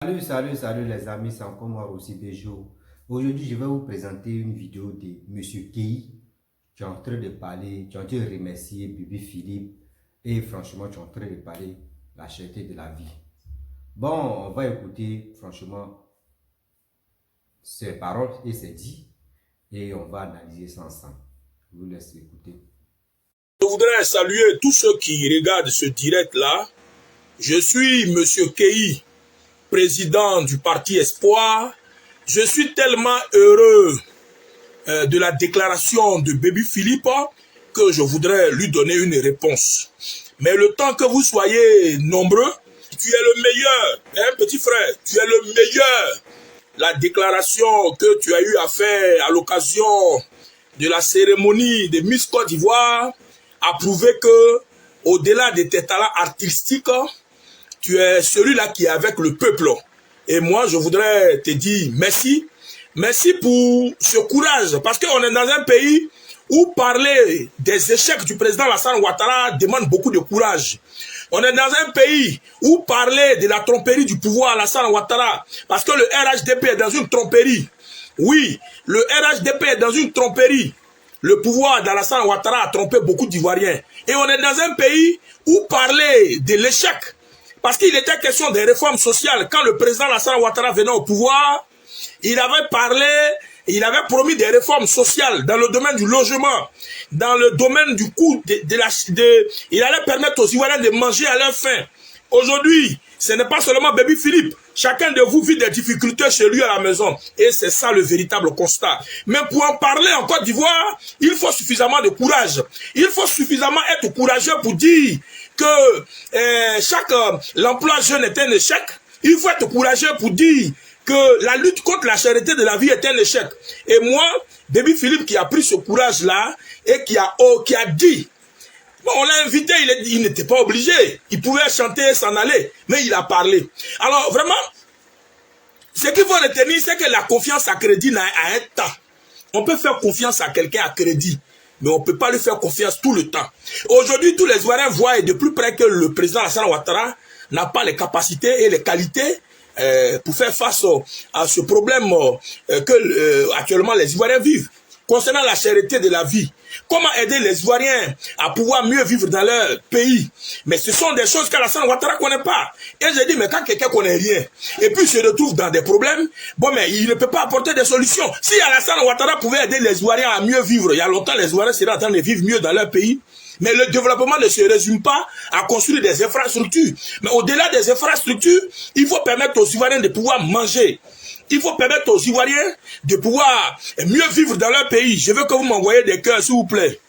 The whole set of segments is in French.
Salut les amis, c'est encore moi aussi Béjo. Aujourd'hui, je vais vous présenter une vidéo de Monsieur Kei. Tu es en train de parler, tu es en train de remercier Bibi Philippe et franchement, tu es en train de parler de la cherté de la vie. Bon, on va écouter franchement ses paroles et ses dits et on va analyser ça ensemble. Je vous laisse écouter. Je voudrais saluer tous ceux qui regardent ce direct-là. Je suis Monsieur Kei, président du parti Espoir. Je suis tellement heureux de la déclaration de Bibi Philippe que je voudrais lui donner une réponse. Mais le temps que vous soyez nombreux, tu es le meilleur, hein, petit frère, tu es le meilleur. La déclaration que tu as eu à faire à l'occasion de la cérémonie de Miss Côte d'Ivoire a prouvé que, au-delà de tes talents artistiques, tu es celui-là qui est avec le peuple. Et moi, je voudrais te dire merci. Merci pour ce courage. Parce qu'on est dans un pays où parler des échecs du président Alassane Ouattara demande beaucoup de courage. On est dans un pays où parler de la tromperie du pouvoir Alassane Ouattara, parce que le RHDP est dans une tromperie. Oui, le RHDP est dans une tromperie. Le pouvoir d'Alassane Ouattara a trompé beaucoup d'Ivoiriens. Et on est dans un pays où parler de l'échec, parce qu'il était question des réformes sociales. Quand le président Alassane Ouattara venait au pouvoir, il avait parlé, il avait promis des réformes sociales dans le domaine du logement, dans le domaine du coût il allait permettre aux Ivoiriens de manger à leur faim. Aujourd'hui, ce n'est pas seulement Bibi Philippe. Chacun de vous vit des difficultés chez lui à la maison. Et c'est ça le véritable constat. Mais pour en parler en Côte d'Ivoire, il faut suffisamment de courage. Il faut suffisamment être courageux pour dire que l'emploi jeune est un échec. Il faut être courageux pour dire que la lutte contre la cherté de la vie est un échec. Et moi, Bibi Philippe qui a pris ce courage-là et qui a dit, bon, on l'a invité, il n'était pas obligé. Il pouvait chanter et s'en aller, mais il a parlé. Alors vraiment, ce qu'il faut retenir, c'est que la confiance à crédit n'a un temps. On peut faire confiance à quelqu'un à crédit, mais on ne peut pas lui faire confiance tout le temps. Aujourd'hui, tous les Ivoiriens voient de plus près que le président Alassane Ouattara n'a pas les capacités et les qualités pour faire face à ce problème que actuellement les Ivoiriens vivent. Concernant la cherté de la vie, comment aider les Ivoiriens à pouvoir mieux vivre dans leur pays? Mais ce sont des choses qu'Alassane Ouattara ne connaît pas. Et j'ai dit, mais quand quelqu'un ne connaît rien, et puis se retrouve dans des problèmes, bon, mais il ne peut pas apporter des solutions. Si Alassane Ouattara pouvait aider les Ivoiriens à mieux vivre, il y a longtemps, les Ivoiriens seraient en train de vivre mieux dans leur pays. Mais le développement ne se résume pas à construire des infrastructures. Mais au-delà des infrastructures, il faut permettre aux Ivoiriens de pouvoir manger. Il faut permettre aux Ivoiriens de pouvoir mieux vivre dans leur pays. Je veux que vous m'envoyez des cœurs, s'il vous plaît.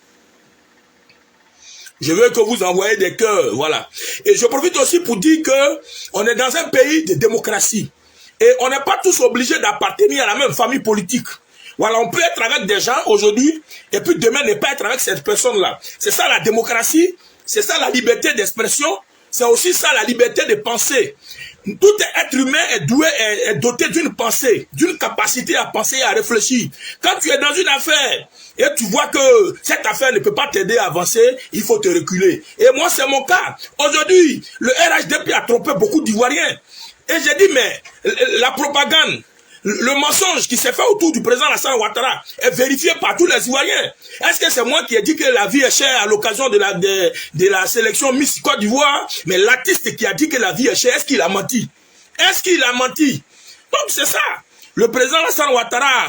Je veux que vous envoyez des cœurs, voilà. Et je profite aussi pour dire que on est dans un pays de démocratie. Et on n'est pas tous obligés d'appartenir à la même famille politique. Voilà, on peut être avec des gens aujourd'hui, et puis demain ne pas être avec cette personne-là. C'est ça la démocratie, c'est ça la liberté d'expression, c'est aussi ça la liberté de penser. Tout être humain est doté d'une pensée, d'une capacité à penser et à réfléchir. Quand tu es dans une affaire et tu vois que cette affaire ne peut pas t'aider à avancer, il faut te reculer. Et moi, c'est mon cas. Aujourd'hui, le RHDP a trompé beaucoup d'Ivoiriens. Et j'ai dit, mais la propagande, le mensonge qui s'est fait autour du président Alassane Ouattara est vérifié par tous les Ivoiriens. Est-ce que c'est moi qui ai dit que la vie est chère à l'occasion de la sélection Miss Côte d'Ivoire? Mais l'artiste qui a dit que la vie est chère, est-ce qu'il a menti? Est-ce qu'il a menti? Donc c'est ça. Le président Alassane Ouattara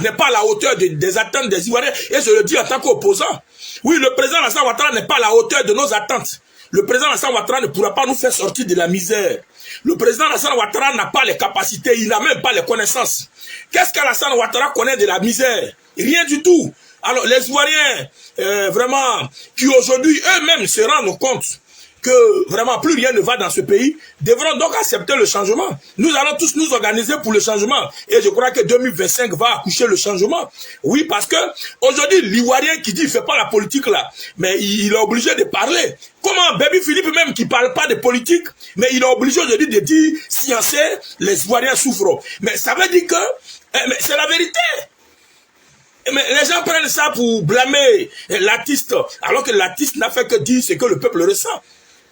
n'est pas à la hauteur des attentes des Ivoiriens. Et je le dis en tant qu'opposant. Oui, le président Alassane Ouattara n'est pas à la hauteur de nos attentes. Le président Alassane Ouattara ne pourra pas nous faire sortir de la misère. Le président Alassane Ouattara n'a pas les capacités, il n'a même pas les connaissances. Qu'est-ce qu'Alassane Ouattara connaît de la misère? Rien du tout. Alors les Ivoiriens, vraiment, qui aujourd'hui eux-mêmes se rendent compte que vraiment plus rien ne va dans ce pays, devront donc accepter le changement. Nous allons tous nous organiser pour le changement. Et je crois que 2025 va accoucher le changement. Oui, parce que aujourd'hui, l'Ivoirien qui dit il ne fait pas la politique là, mais il est obligé de parler. Comment Bibi Philippe même qui ne parle pas de politique, mais il est obligé aujourd'hui de dire sciencer, les Ivoiriens souffrent. Mais ça veut dire que c'est la vérité. Mais les gens prennent ça pour blâmer l'artiste, alors que l'artiste n'a fait que dire ce que le peuple ressent.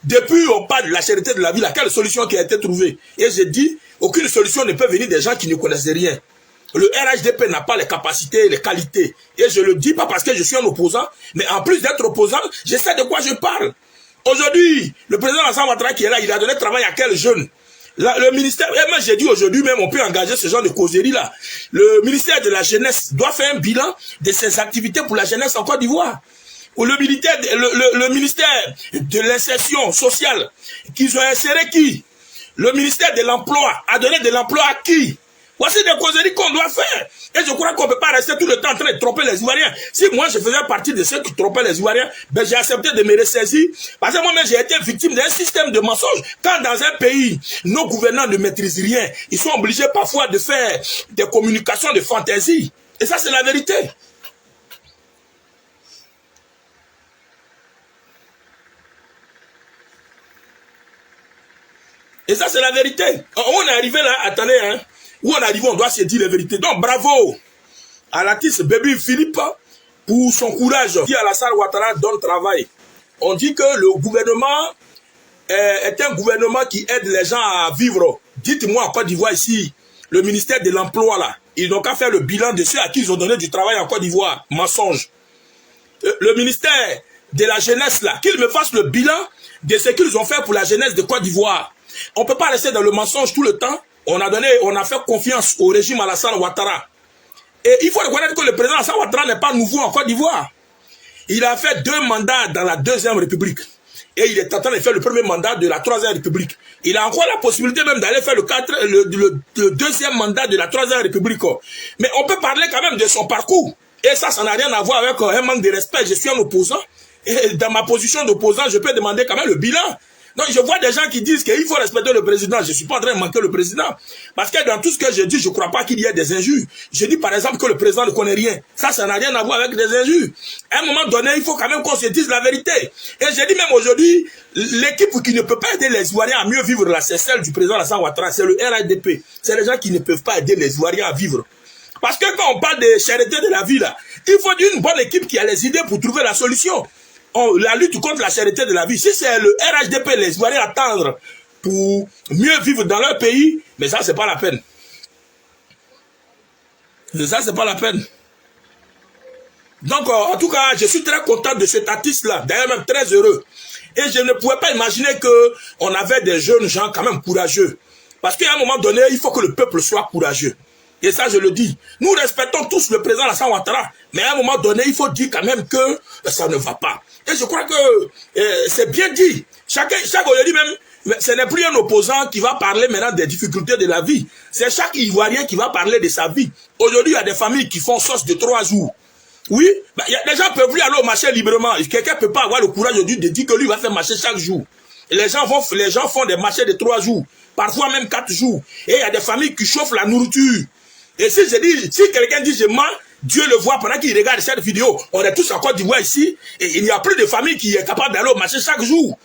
Depuis, on parle de la cherté de la vie, quelle solution qui a été trouvée? Et j'ai dit, aucune solution ne peut venir des gens qui ne connaissent rien. Le RHDP n'a pas les capacités, les qualités. Et je le dis pas parce que je suis un opposant, mais en plus d'être opposant, je sais de quoi je parle. Aujourd'hui, le président Alassane Ouattara qui est là, il a donné travail à quel jeune? Le ministère, et moi j'ai dit aujourd'hui même, on peut engager ce genre de causerie là. Le ministère de la jeunesse doit faire un bilan de ses activités pour la jeunesse en Côte d'Ivoire. Ou le ministère de l'insertion sociale, qu'ils ont inséré qui? Le ministère de l'emploi a donné de l'emploi à qui? Voici des causeries qu'on doit faire. Et je crois qu'on ne peut pas rester tout le temps en train de tromper les Ivoiriens. Si moi je faisais partie de ceux qui trompaient les Ivoiriens, ben j'ai accepté de me ressaisir. Parce que moi-même j'ai été victime d'un système de mensonges. Quand dans un pays, nos gouvernants ne maîtrisent rien, ils sont obligés parfois de faire des communications de fantaisie. Et ça c'est la vérité. Et ça, c'est la vérité. On est arrivé là, attendez, hein. Où on est arrivé, on doit se dire la vérité. Donc, bravo à l'artiste Baby Philippe pour son courage. Qui Alassane Ouattara donne travail. On dit que le gouvernement est un gouvernement qui aide les gens à vivre. Dites-moi en Côte d'Ivoire ici, le ministère de l'Emploi là, ils n'ont qu'à faire le bilan de ceux à qui ils ont donné du travail en Côte d'Ivoire. Mensonge. Le ministère de la jeunesse là, qu'ils me fassent le bilan de ce qu'ils ont fait pour la jeunesse de Côte d'Ivoire. On ne peut pas rester dans le mensonge tout le temps. On a fait confiance au régime Alassane Ouattara. Et il faut reconnaître que le président Alassane Ouattara n'est pas nouveau en Côte d'Ivoire. Il a fait 2 mandats dans la 2e République. Et il est en train de faire le premier mandat de la 3e République. Il a encore la possibilité même d'aller faire le 2e mandat de la 3e République. Mais on peut parler quand même de son parcours. Et ça n'a rien à voir avec un manque de respect. Je suis un opposant. Et dans ma position d'opposant, je peux demander quand même le bilan. Donc je vois des gens qui disent qu'il faut respecter le président. Je ne suis pas en train de manquer le président. Parce que dans tout ce que je dis, je ne crois pas qu'il y ait des injures. Je dis par exemple que le président ne connaît rien. Ça n'a rien à voir avec des injures. À un moment donné, il faut quand même qu'on se dise la vérité. Et je dis même aujourd'hui, l'équipe qui ne peut pas aider les Ivoiriens à mieux vivre là, c'est celle du président Alassane Ouattara, c'est le RHDP. C'est les gens qui ne peuvent pas aider les Ivoiriens à vivre. Parce que quand on parle de charité de la vie là, il faut une bonne équipe qui a les idées pour trouver la solution. La lutte contre la charité de la vie, si c'est le RHDP, les Ivoiriens attendre pour mieux vivre dans leur pays, mais ça, c'est pas la peine. Ça, c'est pas la peine. Donc, en tout cas, je suis très content de cet artiste-là, d'ailleurs même très heureux. Et je ne pouvais pas imaginer qu'on avait des jeunes gens quand même courageux. Parce qu'à un moment donné, il faut que le peuple soit courageux. Et ça, je le dis. Nous respectons tous le président Alassane Ouattara. Mais à un moment donné, il faut dire quand même que ça ne va pas. Et je crois que c'est bien dit. Chaque aujourd'hui même, ce n'est plus un opposant qui va parler maintenant des difficultés de la vie. C'est chaque Ivoirien qui va parler de sa vie. Aujourd'hui, il y a des familles qui font sauce de 3 jours. Oui, les gens peuvent plus aller au marché librement. Quelqu'un ne peut pas avoir le courage aujourd'hui de dire que lui va faire marcher chaque jour. Et les gens font des marchés de 3 jours. Parfois même 4 jours. Et il y a des familles qui chauffent la nourriture. Et si quelqu'un dit je mens, Dieu le voit pendant qu'il regarde cette vidéo. On est tous en Côte d'Ivoire ici. Et il n'y a plus de famille qui est capable d'aller au marché chaque jour.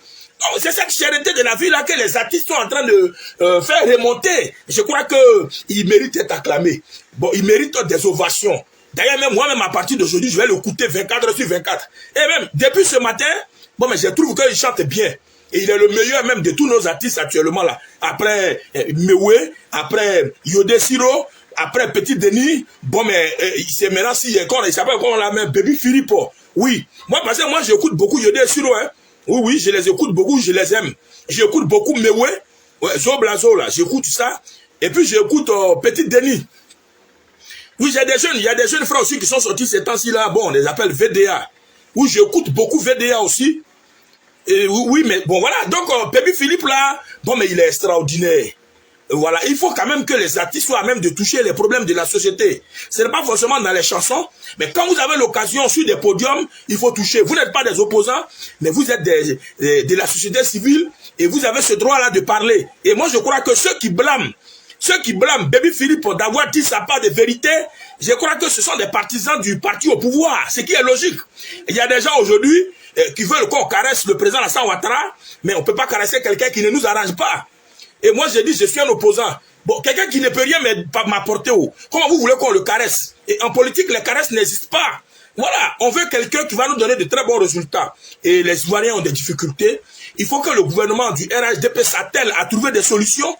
C'est cette charité de la vie là que les artistes sont en train de faire remonter. Je crois qu'ils méritent d'être acclamés. Bon, ils méritent des ovations. D'ailleurs, même moi-même, à partir d'aujourd'hui, je vais l'écouter 24 sur 24. Et même, depuis ce matin, bon, mais je trouve qu'il chante bien. Et il est le meilleur même de tous nos artistes actuellement là. Après Mewé, après Yodé Siro, après Petit Denis, bon, mais c'est maintenant si il s'appelle comment la même Baby Philippe. Oui. Moi, parce que moi, j'écoute beaucoup Yodé Siro, hein. Oui, je les écoute beaucoup, je les aime. J'écoute beaucoup Mewé, ouais, Zoblazo là, j'écoute ça. Et puis j'écoute Petit Denis. Oui, il y a des jeunes frères aussi qui sont sortis ces temps-ci là, bon, on les appelle VDA. Oui, j'écoute beaucoup VDA aussi. Et oui, mais bon, voilà. Donc, Baby Philippe là, bon, mais il est extraordinaire. Voilà, il faut quand même que les artistes soient à même de toucher les problèmes de la société. Ce n'est pas forcément dans les chansons, mais quand vous avez l'occasion sur des podiums, il faut toucher. Vous n'êtes pas des opposants, mais vous êtes de la société civile et vous avez ce droit-là de parler. Et moi, je crois que ceux qui blâment Baby Philippe d'avoir dit sa part de vérité, je crois que ce sont des partisans du parti au pouvoir, ce qui est logique. Il y a des gens aujourd'hui qui veulent qu'on caresse le président Alassane Ouattara, mais on ne peut pas caresser quelqu'un qui ne nous arrange pas. Et moi, je dis, je suis un opposant. Bon, quelqu'un qui ne peut rien m'apporter. Comment vous voulez qu'on le caresse? Et en politique, les caresses n'existent pas. Voilà, on veut quelqu'un qui va nous donner de très bons résultats. Et les Ivoiriens ont des difficultés. il faut que le gouvernement du RHDP s'attelle à trouver des solutions,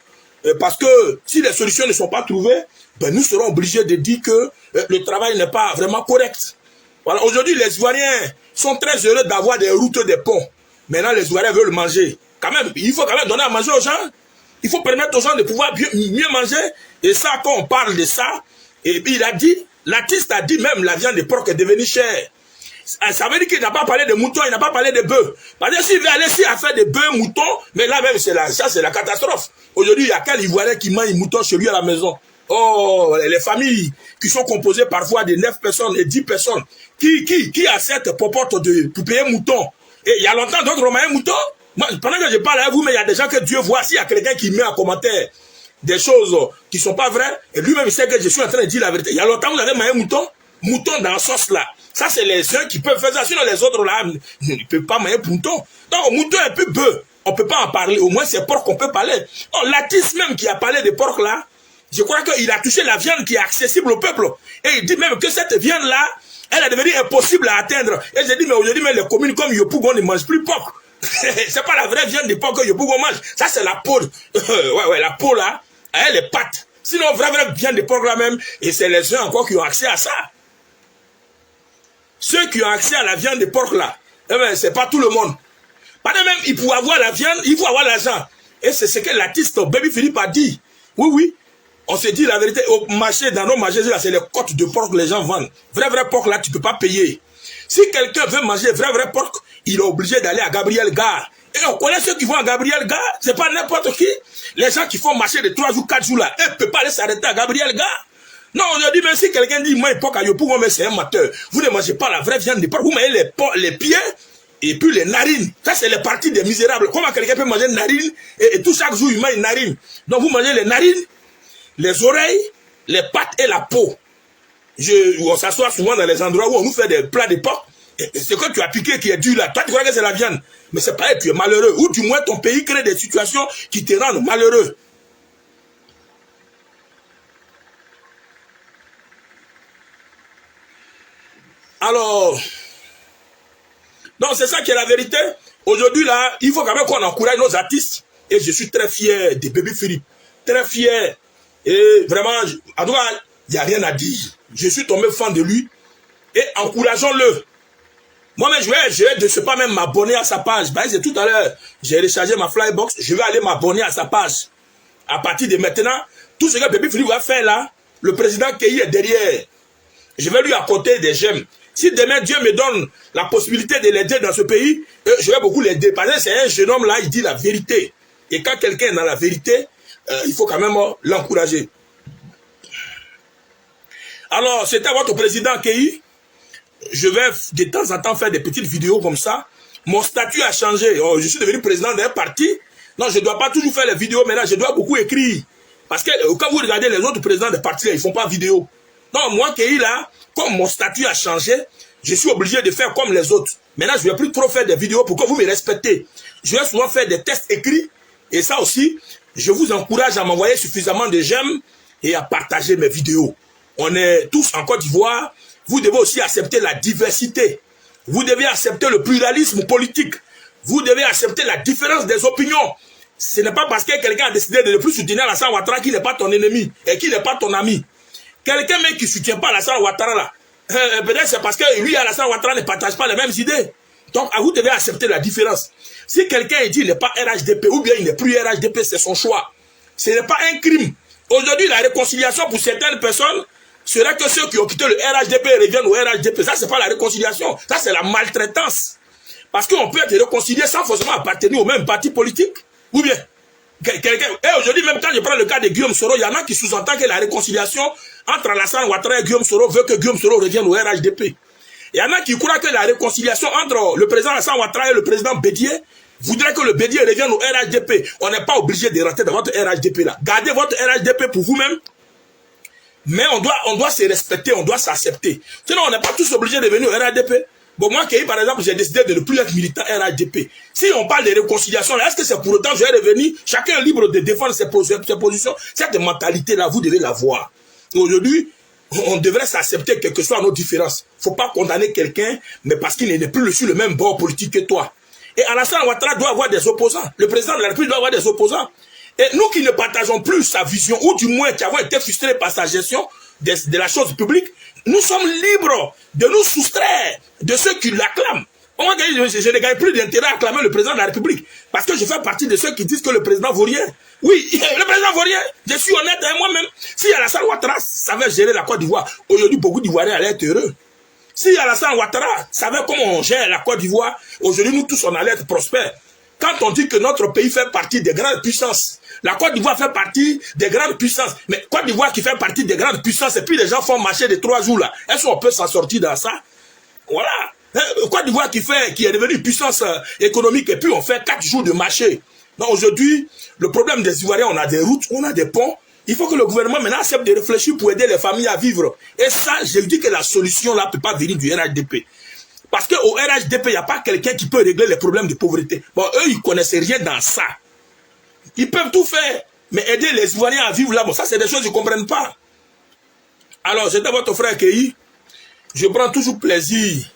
parce que si les solutions ne sont pas trouvées, ben nous serons obligés de dire que le travail n'est pas vraiment correct. Voilà, aujourd'hui, les Ivoiriens sont très heureux d'avoir des routes, des ponts. Maintenant, les Ivoiriens veulent manger. Quand même, il faut quand même donner à manger aux gens. Il faut permettre aux gens de pouvoir mieux manger. Et ça, quand on parle de ça, et puis il a dit, l'artiste a dit même la viande de porc est devenue chère. Ça veut dire qu'il n'a pas parlé de moutons, il n'a pas parlé de bœufs. Parce que s'il veut aller à faire des bœufs, moutons, mais là même, ça c'est la catastrophe. Aujourd'hui, il y a quel Ivoirien qui mange mouton chez lui à la maison? Oh, les familles qui sont composées parfois de 9 personnes et 10 personnes, qui acceptent pour payer mouton. Et il y a longtemps, d'autres ont mangé mouton. Moi, pendant que je parle à vous, mais il y a des gens que Dieu voit. S'il y a quelqu'un qui met en commentaire des choses qui ne sont pas vraies, et lui-même sait que je suis en train de dire la vérité. Il y a longtemps, vous avez mangé mouton, mouton dans la sauce là. Ça, c'est les uns qui peuvent faire ça. Sinon, les autres là, ils ne peuvent pas manger mouton. Donc, mouton est un peu bœuf. On ne peut pas en parler. Au moins, c'est porc qu'on peut parler. Donc, l'artiste même qui a parlé de porc là, je crois qu'il a touché la viande qui est accessible au peuple. Et il dit même que cette viande-là, elle est devenue impossible à atteindre. Et je dis, mais aujourd'hui, les communes comme Yopougon ne mangent plus porc. C'est pas la vraie viande de porc que Yopougon mange. Ça, c'est la peau. La peau là, elle est pâte. Sinon, vraie viande de porc là même, et c'est les gens encore qui ont accès à ça. Ceux qui ont accès à la viande de porc là, eh ben, c'est pas tout le monde. Pas de même, il faut avoir la viande, il faut avoir l'argent. Et c'est ce que l'artiste Baby Philippe a dit. Oui, oui. On se dit la vérité, au marché, dans nos marchés, c'est les côtes de porc que les gens vendent. Vrai porc là, tu ne peux pas payer. Si quelqu'un veut manger vrai porc, il est obligé d'aller à Gabriel Gare. Et on connaît ceux qui vont à Gabriel Gare, c'est pas n'importe qui. Les gens qui font marcher de 3 jours, 4 jours là, ils ne peuvent pas aller s'arrêter à Gabriel Gare. Non, on dit, même si quelqu'un dit, moi, porc à Yopougon, mais c'est un amateur. Vous ne mangez pas la vraie viande de porc, vous mangez les pieds et puis les narines. Ça, c'est les parties des misérables. Comment quelqu'un peut manger une narine et tout chaque jour, il mange une narine. Donc, vous mangez les narines, les oreilles, les pattes et la peau. On s'assoit souvent dans les endroits où on nous fait des plats de porc. Et c'est que tu as piqué qui est dur là. Toi, tu crois que c'est la viande. Mais c'est pareil, tu es malheureux. Ou du moins, ton pays crée des situations qui te rendent malheureux. Alors, non, c'est ça qui est la vérité. Aujourd'hui, là, il faut quand même qu'on encourage nos artistes. Et je suis très fier de Baby Philippe. Très fier. Et vraiment, en tout cas, il n'y a rien à dire. Je suis tombé fan de lui. Et encourageons-le. Moi-même, je vais de ce pas même m'abonner à sa page. Ben, c'est tout à l'heure, j'ai rechargé ma Flybox. Je vais aller m'abonner à sa page. À partir de maintenant, tout ce que Baby Philippe va faire là, le président Keï est derrière. Je vais lui apporter des gemmes. Si demain Dieu me donne la possibilité de l'aider dans ce pays, je vais beaucoup l'aider. Parce que c'est un jeune homme là, il dit la vérité. Et quand quelqu'un est dans la vérité, il faut quand même l'encourager. Alors, c'était votre président Keï. Je vais de temps en temps faire des petites vidéos comme ça. Mon statut a changé. Oh, je suis devenu président d'un parti. Non, je ne dois pas toujours faire les vidéos, mais là, je dois beaucoup écrire. Parce que quand vous regardez les autres présidents des partis, ils ne font pas vidéo. Non, moi, Keï, là, comme mon statut a changé, je suis obligé de faire comme les autres. Maintenant, je ne vais plus trop faire des vidéos pour que vous me respectez. Je vais souvent faire des tests écrits. Et ça aussi, je vous encourage à m'envoyer suffisamment de j'aime et à partager mes vidéos. On est tous en Côte d'Ivoire. Vous devez aussi accepter la diversité. Vous devez accepter le pluralisme politique. Vous devez accepter la différence des opinions. Ce n'est pas parce que quelqu'un a décidé de ne plus soutenir Alassane Ouattara qu'il n'est pas ton ennemi et qu'il n'est pas ton ami. Quelqu'un même qui ne soutient pas Alassane Ouattara là, peut-être c'est parce que lui et Alassane Ouattara ne partagent pas les mêmes idées. Donc vous devez accepter la différence. Si quelqu'un dit qu'il n'est pas RHDP ou bien il n'est plus RHDP, c'est son choix. Ce n'est pas un crime. Aujourd'hui, la réconciliation pour certaines personnes serait que ceux qui ont quitté le RHDP reviennent au RHDP. Ça, c'est pas la réconciliation. Ça, c'est la maltraitance. Parce qu'on peut être réconcilié sans forcément appartenir au même parti politique. Ou bien, quelqu'un... Et aujourd'hui, même quand je prends le cas de Guillaume Soro, il y en a qui sous-entendent que la réconciliation entre Alassane Ouattara et Guillaume Soro veut que Guillaume Soro revienne au RHDP. Il y en a qui croient que la réconciliation entre le président Alassane Ouattara et le président Bédié voudrait que le Bédié revienne au RHDP. On n'est pas obligé de rentrer dans votre RHDP là. Gardez votre RHDP pour vous-même. Mais on doit se respecter, on doit s'accepter. Sinon, on n'est pas tous obligés de venir au RHDP. Bon, moi, par exemple, j'ai décidé de ne plus être militant RHDP. Si on parle de réconciliation, est-ce que c'est pour autant que je vais revenir? Chacun est libre de défendre ses positions. Cette mentalité-là, vous devez l'avoir. Aujourd'hui, on devrait s'accepter quelles que soient nos différences. Il ne faut pas condamner quelqu'un, mais parce qu'il n'est plus sur le même bord politique que toi. Et Alassane Ouattara doit avoir des opposants. Le président de la République doit avoir des opposants. Et nous qui ne partageons plus sa vision, ou du moins qui avons été frustrés par sa gestion de la chose publique, nous sommes libres de nous soustraire de ceux qui l'acclament. Je ne gagne plus d'intérêt à acclamer le président de la République. Parce que je fais partie de ceux qui disent que le président vaut rien. Oui, le président vaut rien. Je suis honnête avec moi-même. Si Alassane Ouattara savait gérer la Côte d'Ivoire, aujourd'hui beaucoup d'Ivoiriens allaient être heureux. Si Alassane Ouattara savait comment on gère la Côte d'Ivoire, aujourd'hui nous tous on allait être prospères. Quand on dit que notre pays fait partie des grandes puissances, la Côte d'Ivoire fait partie des grandes puissances, mais Côte d'Ivoire qui fait partie des grandes puissances, et puis les gens font marcher de 3 jours là, est-ce qu'on peut s'en sortir dans ça? Voilà. Côte d'Ivoire qui est devenue puissance économique, et puis on fait 4 jours de marché. Donc aujourd'hui, le problème des Ivoiriens, on a des routes, on a des ponts. Il faut que le gouvernement maintenant accepte de réfléchir pour aider les familles à vivre. Et ça, je dis que la solution là ne peut pas venir du RHDP. Parce qu'au RHDP, il n'y a pas quelqu'un qui peut régler les problèmes de pauvreté. Bon, eux, ils ne connaissent rien dans ça. Ils peuvent tout faire. Mais aider les Ivoiriens à vivre là, bon, ça, c'est des choses qu'ils ne comprennent pas. Alors, j'étais votre frère Keï. Je prends toujours plaisir.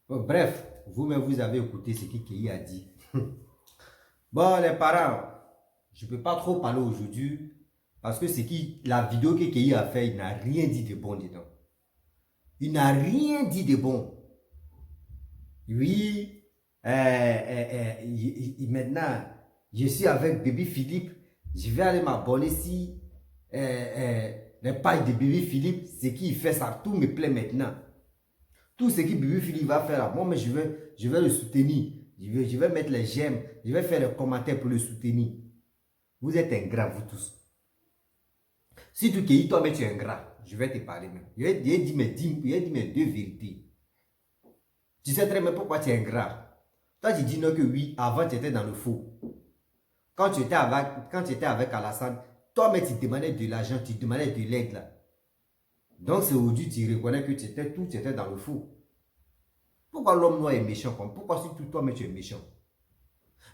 Bon, bref, vous-même, vous avez écouté ce que Keï a dit. Bon, les parents, je ne peux pas trop parler aujourd'hui. Parce que la vidéo que Keï a fait, il n'a rien dit de bon dedans. Il n'a rien dit de bon. Oui, maintenant, je suis avec Bébé Philippe. Je vais aller m'abonner si les pages de Bébé Philippe, ce qu'il fait, ça tout me plaît maintenant. Tout ce que Bébé Philippe va faire, moi, mais je vais le soutenir. Je vais mettre les j'aime. Je vais faire les commentaires pour le soutenir. Vous êtes ingrats, vous tous. Si tu es toi, mais tu es ingrat, je vais te parler même. Je vais dire mes 2 vérités. Tu sais très bien pourquoi tu es ingrat. Toi, tu dis non que oui, avant tu étais dans le faux. Quand tu étais avec Alassane, toi, mais tu demandais de l'argent, tu demandais de l'aide là. Donc, c'est aujourd'hui tu reconnais que tu étais dans le faux. Pourquoi l'homme noir est méchant comme? Pourquoi surtout toi, mais tu es méchant?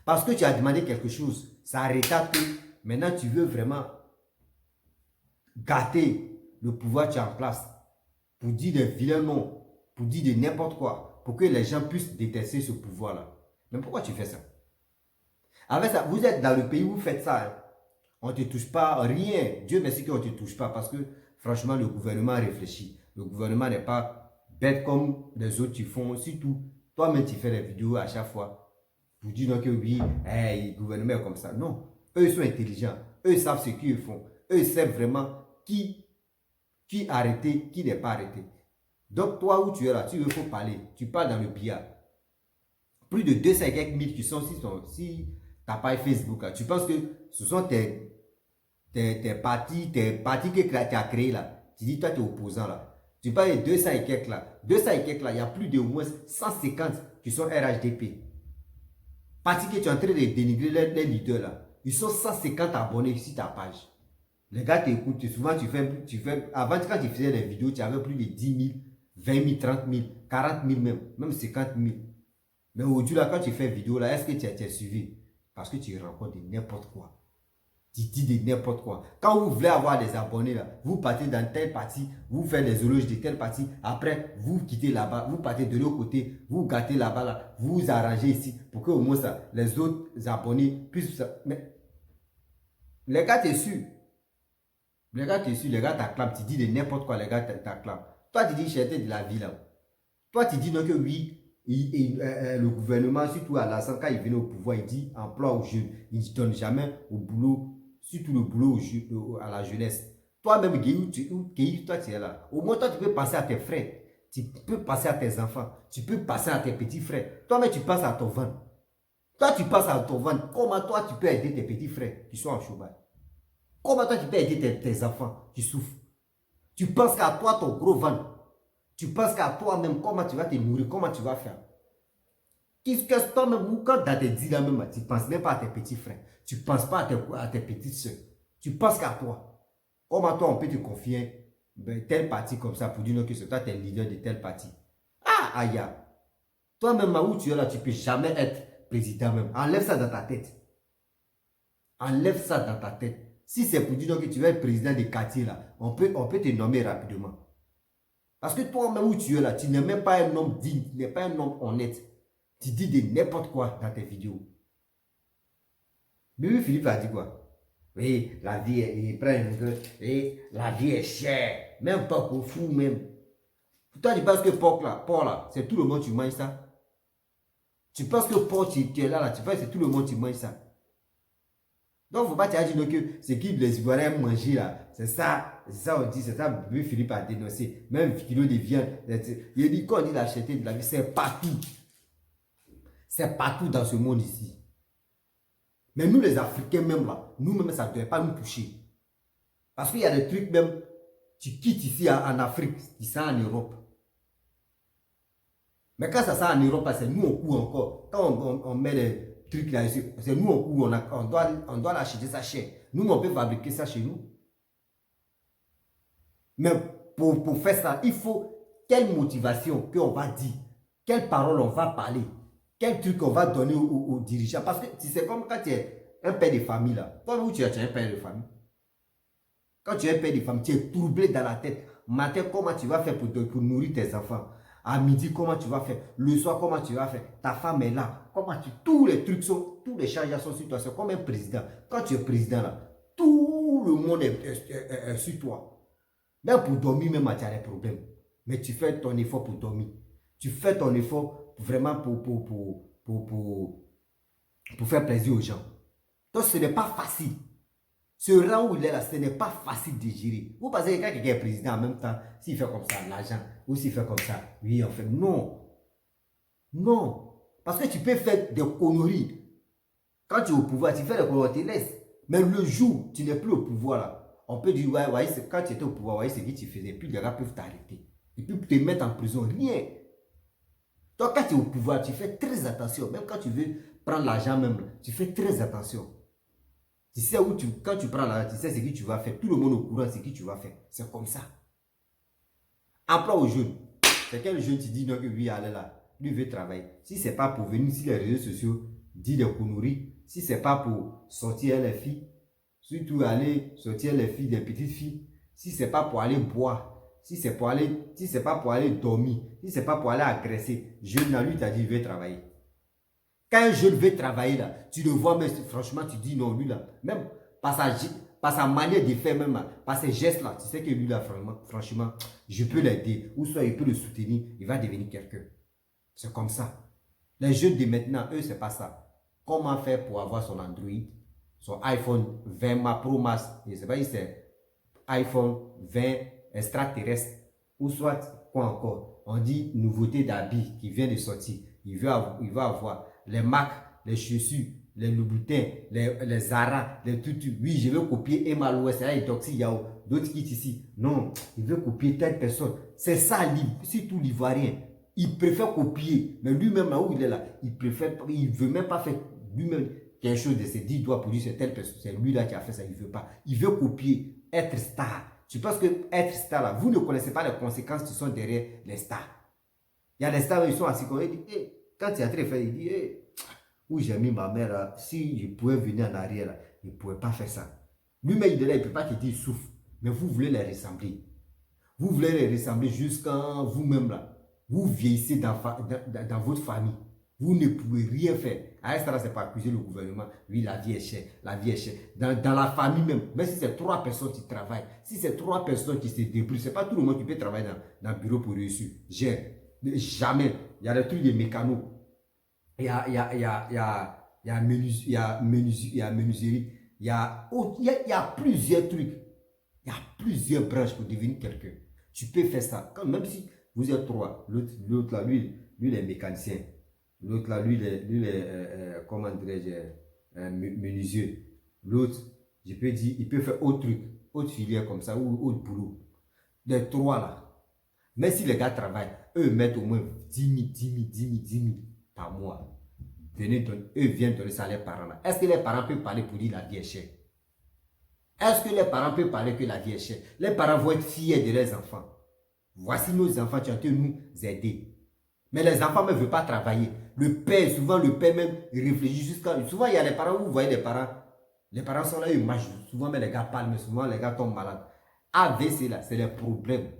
Parce que tu as demandé quelque chose. Ça arrêta que maintenant tu veux vraiment gâter le pouvoir que tu as en place. Pour dire des vilains noms, pour dire de n'importe quoi. Pour que les gens puissent détester ce pouvoir-là. Mais pourquoi tu fais ça? Avec ça, vous êtes dans le pays où vous faites ça. Hein. On ne te touche pas, rien. Dieu merci qu'on ne te touche pas parce que franchement, le gouvernement réfléchit. Le gouvernement n'est pas bête comme les autres qui font. Surtout, toi-même, tu fais des vidéos à chaque fois pour dire non que oui, le gouvernement est comme ça. Non, eux sont intelligents. Eux savent ce qu'ils font. Eux savent vraiment qui arrêter, qui n'est pas arrêté. Donc, toi où tu es là, tu veux faut parler. Tu parles dans le billard. Plus de 200 et quelques mille qui sont si ta page Facebook. Là, tu penses que ce sont tes partis que tu as créés là. Tu dis, toi, tu es opposant là. Tu parles de 200 et quelques là. 200 et quelques là, il y a plus de au moins 150 qui sont RHDP. Parti que tu es en train de dénigrer les leaders là. Ils sont 150 abonnés sur ta page. Les gars t'écoutent. Souvent, tu fais. Avant, quand tu faisais les vidéos, tu avais plus de 10 000, 20 000, 30 000, 40 000 même 50 000. Mais aujourd'hui, là, quand tu fais vidéo, là, est-ce que tu as suivi? Parce que tu rencontres de n'importe quoi. Tu dis de n'importe quoi. Quand vous voulez avoir des abonnés, là, vous partez dans tel parti, vous faites les éloges de tel parti. Après, vous quittez là-bas, vous partez de l'autre côté, vous gâtez là-bas, là, vous vous arrangez ici pour que au moins ça, les autres abonnés puissent. Mais les gars, t'es sûr. Les gars t'acclament, tu dis de n'importe quoi, les gars t'acclament. Toi, tu dis chercher de la vie là. Toi, tu dis non que oui, le gouvernement, surtout à Alassane, quand il venait au pouvoir, il dit emploi aux jeunes. Il ne donne jamais au boulot, surtout le boulot à la jeunesse. Toi-même, Keï, toi, tu es là. Au moins, toi, tu peux passer à tes frères. Tu peux passer à tes enfants. Tu peux passer à tes petits frères. Toi-même, tu passes à ton ventre. Toi, tu passes à ton ventre. Comment toi, tu peux aider tes petits frères qui sont en chômage? Comment toi, tu peux aider tes enfants qui souffrent? Tu penses qu'à toi, ton gros ventre. Tu penses qu'à toi-même, comment tu vas te nourrir, comment tu vas faire? Qu'est-ce que toi-même, quand dans tes dix là même, tu ne penses même pas à tes petits frères. Tu ne penses pas à tes petites soeurs. Tu penses qu'à toi. Comment toi, on peut te confier tel parti comme ça pour dire que c'est toi, tu es leader de tel parti. Ah, aïe. Toi-même, où tu es là, tu ne peux jamais être président même. Enlève ça dans ta tête. Enlève ça dans ta tête. Si c'est pour dire que tu vas être président des quartiers là, on peut te nommer rapidement. Parce que toi-même où tu es là, tu n'es même pas un homme digne, tu n'es pas un homme honnête. Tu dis de n'importe quoi dans tes vidéos. Bébé Philippe a dit quoi? Oui, la vie est, il prend et la vie est chère. Même pas pour fou même. Toi, tu penses que porc là, c'est tout le monde qui mange ça? Tu penses que porc, tu es là, tu penses que c'est tout le monde qui mange ça? Donc, il ne faut pas te dire que ce que les Ivoiriens mangent là, c'est ça on dit, c'est ça Bébé Philippe a dénoncé. Même kilo de viande. Il dit qu'on dit la cherté de la vie, c'est partout. C'est partout dans ce monde ici. Mais nous les Africains même là, nous-mêmes ça ne doit pas nous toucher. Parce qu'il y a des trucs même, tu quittes ici en Afrique, tu sens en Europe. Mais quand ça sent en Europe, c'est nous on court encore. Quand on met les trucs là dessus, c'est nous on court, on doit l'acheter ça cher. Nous on peut fabriquer ça chez nous. Mais pour faire ça, il faut quelle motivation qu'on va dire, quelle parole on va parler. Quel truc on va donner aux dirigeants? Parce que c'est comme quand tu es un père de famille là. Toi, où tu es un père de famille. Quand tu es un père de famille, tu es troublé dans la tête. Matin, comment tu vas faire pour nourrir tes enfants? À midi, comment tu vas faire? Le soir, comment tu vas faire? Ta femme est là. Tous les trucs sont, tous les charges sont sur toi. C'est comme un président. Quand tu es président là, tout le monde est sur toi. Même pour dormir, même tu as des problèmes. Mais tu fais ton effort pour dormir. Tu fais ton effort vraiment pour faire plaisir aux gens. Donc ce n'est pas facile. Ce rang où il est là, ce n'est pas facile de gérer. Vous pensez que quand quelqu'un est président en même temps, s'il fait comme ça, l'argent, ou s'il fait comme ça, oui, on fait. Non. Non. Parce que tu peux faire des conneries. Quand tu es au pouvoir, tu fais des conneries, tu te laisses. Mais le jour où tu n'es plus au pouvoir, là, on peut dire, ouais, quand tu étais au pouvoir, ouais, c'est ce que tu faisais. Puis les gars peuvent t'arrêter. Et puis te mettre en prison. Rien. Donc, quand tu es au pouvoir, tu fais très attention. Même quand tu veux prendre l'argent même, tu fais très attention. Tu sais quand tu prends l'argent, tu sais ce que tu vas faire. Tout le monde est au courant de ce que tu vas faire. C'est comme ça. Emploi aux jeunes. C'est quel jeune tu dis donc que lui, allez là, lui veut travailler. Si ce n'est pas pour venir sur les réseaux sociaux, dire des conneries, si ce n'est pas pour sortir les filles, surtout aller sortir les filles, des petites filles, si ce n'est pas pour aller boire, si c'est pas pour aller dormir, si c'est pas pour aller agresser, jeune là, lui t'a dit il veut travailler. Quand un jeune veut travailler là, tu le vois, mais franchement tu dis non, lui là, même par sa manière de faire même, par ses gestes là, tu sais que lui là, franchement, je peux l'aider, ou soit il peut le soutenir, il va devenir quelqu'un. C'est comme ça. Les jeunes de maintenant, eux, c'est pas ça. Comment faire pour avoir son Android, son iPhone 20 Pro Max, je ne sais pas si c'est iPhone 20 extraterrestre, ou soit quoi encore, on dit nouveauté d'habits qui vient de sortir, il va avoir les marques, les chaussures, les Louboutins, les Zara, les tutus. Oui, je veux copier Emma Louest, là il toxique Yao, d'autres qui ici. Non, il veut copier telle personne. C'est ça, surtout l'Ivoirien. Il préfère copier, mais lui-même là où il est là, il veut même pas faire lui-même quelque chose de ses 10 doigts pour lui, c'est telle personne, c'est lui là qui a fait ça, il veut pas. Il veut copier, être star. Je pense que être star là, vous ne connaissez pas les conséquences qui sont derrière les stars. Il y a des stars, ils sont assis comme ils disent, hey, quand il y a très fait, il dit, hey, où j'ai mis ma mère là, si je pouvais venir en arrière là, il ne pouvait pas faire ça. Lui-même, il est là, il ne peut pas te dire, il souffre. Mais vous voulez les ressembler. Vous voulez les ressembler jusqu'à vous-même là. Vous vieillissez dans votre famille. Vous ne pouvez rien faire. À ce là, c'est pas accuser le gouvernement. Oui, la vie est chère. La vie est chère. Dans la famille même, même si c'est 3 personnes qui travaillent, si c'est 3 personnes qui se débrouillent, c'est pas tout le monde qui peut travailler dans le bureau pour réussir. Jamais. Il y a des trucs de mécanos. Il y a menuiserie. Il y a plusieurs trucs. Il y a plusieurs branches pour devenir quelqu'un. Tu peux faire ça. Même si vous êtes 3, l'autre là, lui, il est mécanicien. L'autre là, lui, comment dirais-je, menuisier. L'autre, je peux dire, il peut faire autre truc, autre filière comme ça, ou autre boulot. Les 3 là. Mais si les gars travaillent, eux mettent au moins 10 000 par mois. Eux viennent donner ça à leurs parents là. Est-ce que les parents peuvent parler pour dire la vie est chère? Est-ce que les parents peuvent parler que la vie est chère? Les parents vont être fiers de leurs enfants. Voici nos enfants qui ont été nous aider. Mais les enfants ne veulent pas travailler. Souvent le père même réfléchit jusqu'à... Souvent il y a les parents où vous voyez les parents sont là, ils marchent. Souvent mais les gars parlent, mais souvent les gars tombent malades. AVC là, c'est les problèmes.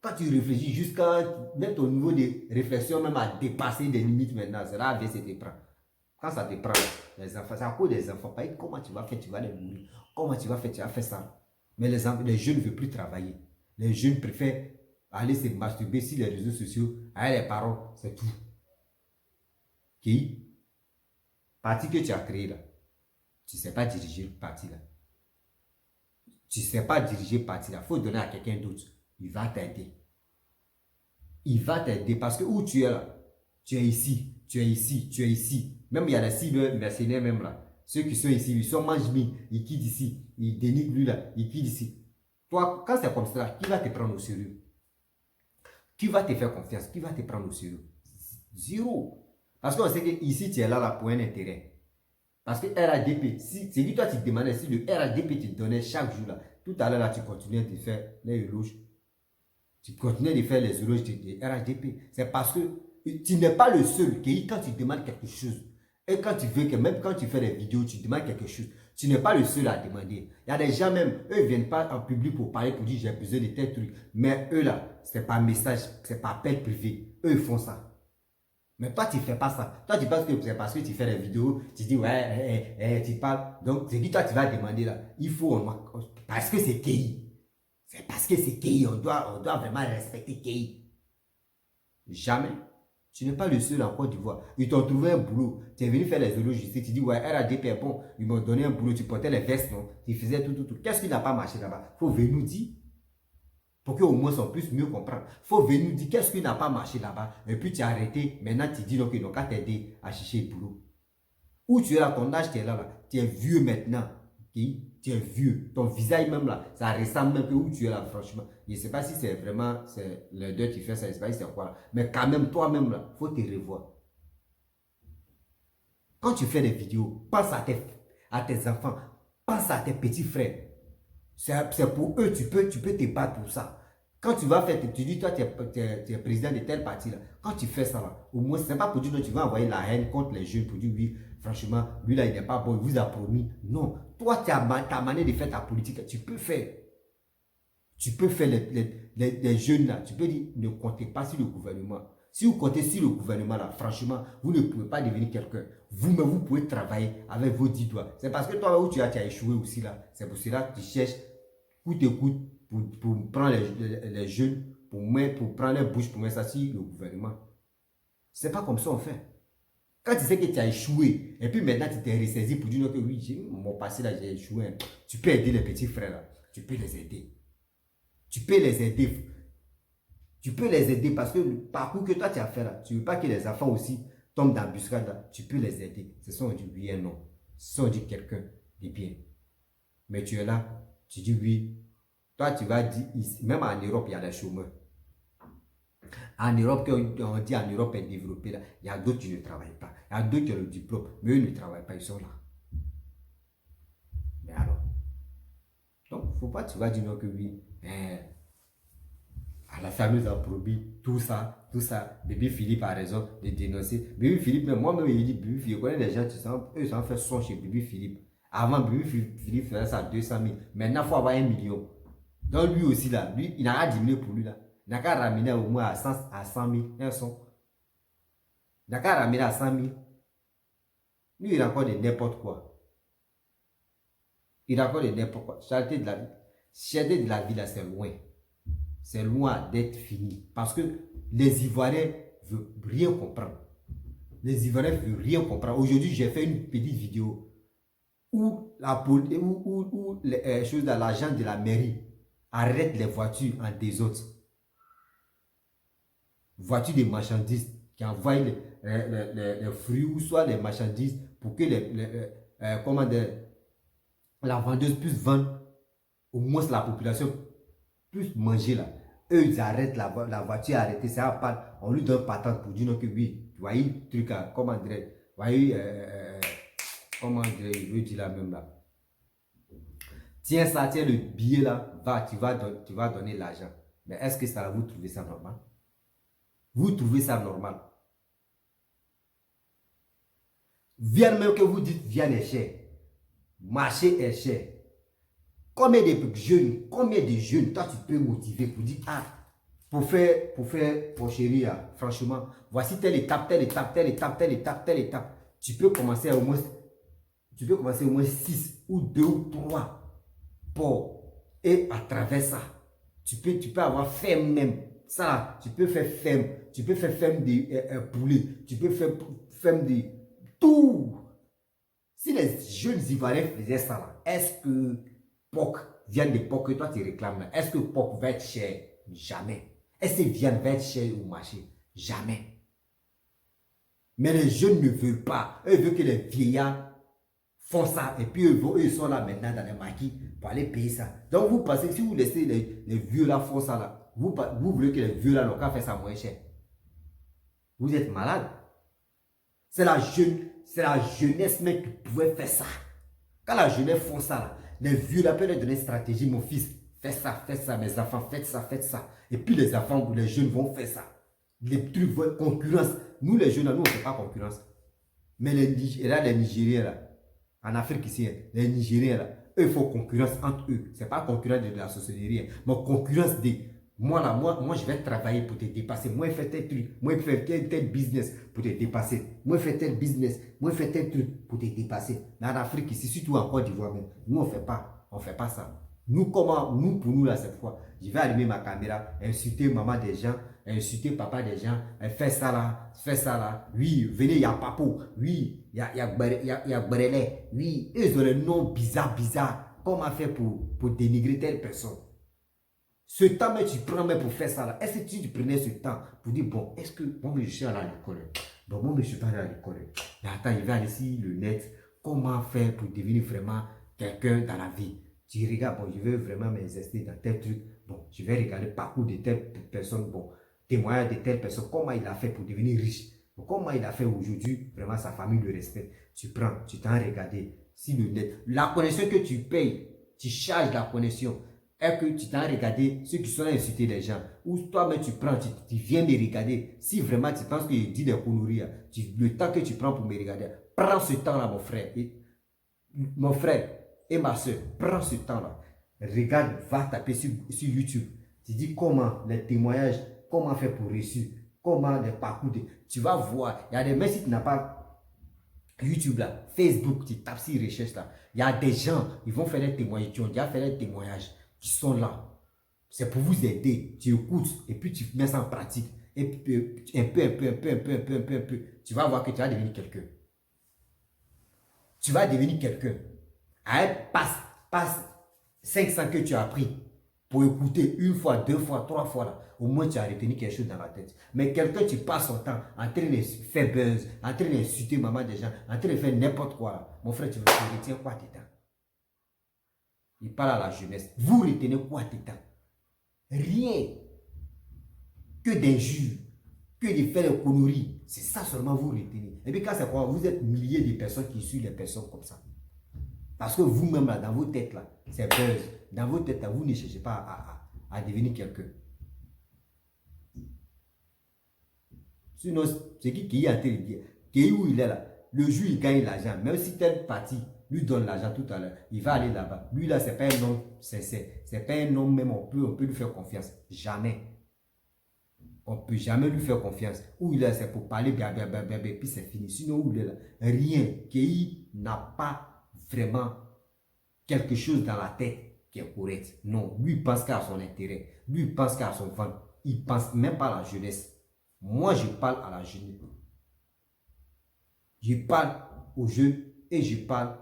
Quand tu réfléchis jusqu'à mettre ton niveau de réflexion même à dépasser des limites maintenant, c'est là avec ça te prend. Quand ça te prend, les enfants, c'est à cause des enfants. Pas comment tu vas faire, tu vas les mourir. Comment tu vas faire, tu vas faire ça. Mais les jeunes ne veulent plus travailler. Les jeunes préfèrent aller se masturber sur les réseaux sociaux avec les parents, c'est tout. Qui? Parti que tu as créé là, tu ne sais pas diriger le parti là. Tu ne sais pas diriger le parti là. Il faut donner à quelqu'un d'autre. Il va t'aider. Il va t'aider parce que où tu es là, tu es ici, tu es ici, tu es ici. Même il y a des cibles mercenaires même là. Ceux qui sont ici, ils sont mange-mine, ils quittent ici, ils dénigrent lui là, ils quittent ici. Toi, quand c'est comme ça, qui va te prendre au sérieux? Qui va te faire confiance? Qui va te prendre au sérieux? Zéro. Parce qu'on sait que ici tu es là pour un intérêt. Parce que RADP, si c'est lui toi tu te demandais si le RADP te donnait chaque jour là, tout à l'heure là tu continuais de faire les éloges. Tu continuais de faire les éloges de RADP. C'est parce que tu n'es pas le seul qui, quand tu demandes quelque chose, et quand tu veux que, même quand tu fais des vidéos, tu demandes quelque chose, tu n'es pas le seul à demander. Il y a des gens même, eux ne viennent pas en public pour parler, pour dire j'ai besoin de tel truc. Mais eux là, c'est pas message, c'est pas appel privé. Eux ils font ça. Mais toi, tu ne fais pas ça. Toi, tu penses que c'est parce que tu fais des vidéos, tu dis, ouais, tu parles. Donc, c'est qui toi, tu vas demander là. Il faut, parce que c'est KI. C'est parce que c'est KI. On doit vraiment respecter KI. Jamais. Tu n'es pas le seul en Côte d'Ivoire. Ils t'ont trouvé un boulot. Tu es venu faire les éloges ici. Tu dis, ouais, RADP est bon. Ils m'ont donné un boulot. Tu portais les vestes, non? Tu faisais tout. Qu'est-ce qui n'a pas marché là-bas? Il faut venir nous dire. Pour qu'au moins on puisse mieux comprendre. Il faut venir nous dire qu'est-ce qui n'a pas marché là-bas. Et puis tu as arrêté. Maintenant tu dis donc qu'ils n'ont qu'à t'aider à chercher le boulot. Où tu es là, ton âge tu es là. Tu es vieux maintenant. Okay? Tu es vieux. Ton visage même là, ça ressemble même que où tu es là, franchement. Je ne sais pas si c'est vraiment le deux qui fait ça, je ne sais pas si c'est quoi. Là. Mais quand même, toi-même là, il faut te revoir. Quand tu fais des vidéos, pense à tes enfants, pense à tes petits frères. C'est pour eux, tu peux te battre pour ça. Quand tu vas faire, tu dis, toi, tu es président de tel parti là. Quand tu fais ça là, au moins, ce n'est pas pour dire que tu vas envoyer la haine contre les jeunes pour dire, oui, franchement, lui là, il n'est pas bon, il vous a promis. Non. Toi, tu as ta manière de faire ta politique. Tu peux faire. Tu peux faire les jeunes là. Tu peux dire, ne comptez pas sur le gouvernement. Si vous comptez sur le gouvernement là, franchement, vous ne pouvez pas devenir quelqu'un. Vous-même, vous pouvez travailler avec vos 10 doigts. C'est parce que toi, où tu as échoué aussi là. C'est pour cela que tu cherches coûte que coûte pour prendre les jeunes, pour prendre les bouches, pour mettre ça sur le gouvernement. C'est pas comme ça on fait. Quand tu sais que tu as échoué, et puis maintenant tu t'es ressaisi pour dire que oui, mon passé là, j'ai échoué. Tu peux aider les petits frères là. Tu peux les aider. Tu peux les aider. Tu peux les aider parce que le parcours que toi tu as fait là, tu ne veux pas que les enfants aussi tombent dans la buscade là. Tu peux les aider. Ce sont du oui et non. Ce sont du quelqu'un de bien. Mais tu es là, tu dis oui. Toi tu vas dire, ici, même en Europe il y a des chômeurs. En Europe, quand on dit en Europe est développée là, il y a d'autres qui ne travaillent pas. Il y a d'autres qui ont le diplôme, mais eux ne travaillent pas, ils sont là. Mais alors, donc il ne faut pas tu vas dire non que oui. À la fameuse approbie, tout ça, Bébé Philippe a raison de dénoncer. Bébé Philippe, mais moi-même, il dit, Bébé Philippe, je connais des gens, eux, ils ont fait son chez Bébé Philippe. Avant, Bébé Philippe faisait ça à 200 000. Maintenant, il faut avoir 1 million. Donc, lui aussi, là, lui, il n'a pas diminué pour lui, là. Il n'a qu'à ramener au moins à 100 000, un son. Il n'a qu'à ramener à 100 000. Lui, il a encore de n'importe quoi. Il a encore de n'importe quoi. Cherté de la vie, là, c'est loin. C'est loin d'être fini. Parce que les Ivoiriens ne veulent rien comprendre. Les Ivoiriens ne veulent rien comprendre. Aujourd'hui, j'ai fait une petite vidéo où les choses dans l'agent de la mairie arrête les voitures en désordre. Voitures de marchandises qui envoient les fruits ou soit les marchandises pour que la vendeuse puisse vendre, au moins la population plus manger là. Eux, ils arrêtent la voiture arrêtée, c'est à part, on lui donne patente pour dire non que oui, tu vois, il truc à, comment dire, comment dire, il veut dire là même là. Tiens ça, tiens le billet là, tu vas donner l'argent. Mais est-ce que ça, vous trouvez ça normal? Vous trouvez ça normal? Viande même que vous dites, viande est cher. Marché est cher. Combien de jeunes, toi tu peux motiver pour dire, pour faire porcherie, là, franchement, voici telle étape, telle étape, telle étape, telle étape, telle étape. Tu peux commencer au moins 6 ou 2 ou 3 porcs. Et à travers ça, tu peux avoir ferme même. Ça, tu peux faire ferme. Tu peux faire ferme de poulet. Tu peux faire ferme de tout. Si les jeunes Ivoiriens faisaient ça, là, est-ce que porc, viande de porc que toi tu réclames là, est-ce que porc va être cher? Jamais. Est-ce que viande va être cher au marché? Jamais. Mais les jeunes ne veulent pas. Eux veulent que les vieillards font ça. Et puis eux sont là maintenant dans les maquis pour aller payer ça. Donc vous pensez que si vous laissez les vieux là font ça là, vous voulez que les vieux là n'ont qu'à faire ça moins cher. Vous êtes malade. C'est la jeunesse même qui pouvait faire ça. Quand la jeunesse font ça là, les vieux là peuvent leur donner une stratégie. Mon fils, fais ça, mes enfants, faites ça. Et puis les enfants, les jeunes vont faire ça. Les trucs, concurrence. Nous les jeunes, nous on ne fait pas concurrence. Mais les Nigériens là, en Afrique ici, les Nigériens là, eux font concurrence entre eux. Ce n'est pas concurrence de la société, mais concurrence des... Moi, je vais travailler pour te dépasser. Moi, je fais tel truc. Moi, je fais tel business pour te dépasser. Moi, je fais tel business. Moi, je fais tel truc pour te dépasser. Mais en Afrique ici, surtout en Côte d'Ivoire, nous, on ne fait pas ça. Nous, pour nous, là, cette fois, je vais allumer ma caméra, insulter maman des gens, insulter papa des gens, fais ça là. Oui, venez, il y a Papo. Oui, il y a Brelé. Oui, ils ont des noms bizarres. Comment faire pour dénigrer telle personne? Ce temps, mais tu prends pour faire ça là. Est-ce que tu prenais ce temps pour dire, bon, est-ce que moi, je suis allé à l'école? Bon, moi, je suis pas allé à l'école. Mais attends, il va aller sur le net. Comment faire pour devenir vraiment quelqu'un dans la vie? Tu regardes, bon, je veux vraiment m'investir dans tel truc. Bon, je vais regarder le parcours de telle personne. Bon, témoignage de telle personne. Comment il a fait pour devenir riche? Bon, comment il a fait aujourd'hui? Vraiment, sa famille le respecte. Tu prends, tu t'en regardes. Si le net, la connexion que tu payes, tu charges la connexion. Est-ce que tu t'en regardé ceux qui sont là insulter les gens? Ou toi-même tu prends, tu viens me regarder. Si vraiment tu penses que je dis des conneries, le temps que tu prends pour me regarder, prends ce temps-là, mon frère et ma soeur, prends ce temps-là. Regarde, va taper sur YouTube. Tu dis comment les témoignages, comment faire pour réussir, comment les parcours. Tu vas voir, il y a des mecs, si tu n'as pas YouTube là, Facebook, tu tapes sur recherche là, il y a des gens, ils vont faire des témoignages, tu as déjà fait des témoignages qui sont là. C'est pour vous aider. Tu écoutes et puis tu mets ça en pratique. Et puis, un peu. Tu vas voir que tu vas devenir quelqu'un. Tu vas devenir quelqu'un. Passe 500 que tu as appris pour écouter une fois, 2 fois, 3 fois là. Au moins tu as retenu quelque chose dans la tête. Mais quelqu'un, tu passes son temps en train de faire buzz, en train d'insulter maman des gens, en train de faire n'importe quoi là. Mon frère, tu retiens quoi tes temps? Il parle à la jeunesse. Vous retenez quoi tes temps? Rien. Que d'injures, que de faire des conneries. C'est ça seulement vous retenez. Et puis quand c'est quoi? Vous êtes milliers de personnes qui suivent les personnes comme ça. Parce que vous-même là, dans vos têtes là, c'est buzz. Dans vos têtes là, vous ne cherchez pas à devenir quelqu'un. Sinon, c'est qui a été dit? Qui où il est là? Le jour il gagne l'argent, même si telle partie lui donne l'argent tout à l'heure, il va aller là-bas. Lui là, c'est pas un homme sincère. C'est pas un homme même, on peut lui faire confiance. Jamais. On ne peut jamais lui faire confiance. Où il est, c'est pour parler, puis c'est fini. Sinon, où il est là, rien. Qui n'a pas vraiment quelque chose dans la tête qui est correct. Non, lui il pense qu'à son intérêt. Lui il pense qu'à son ventre. Il pense même pas à la jeunesse. Moi, je parle à la jeunesse. Je parle aux jeunes et je parle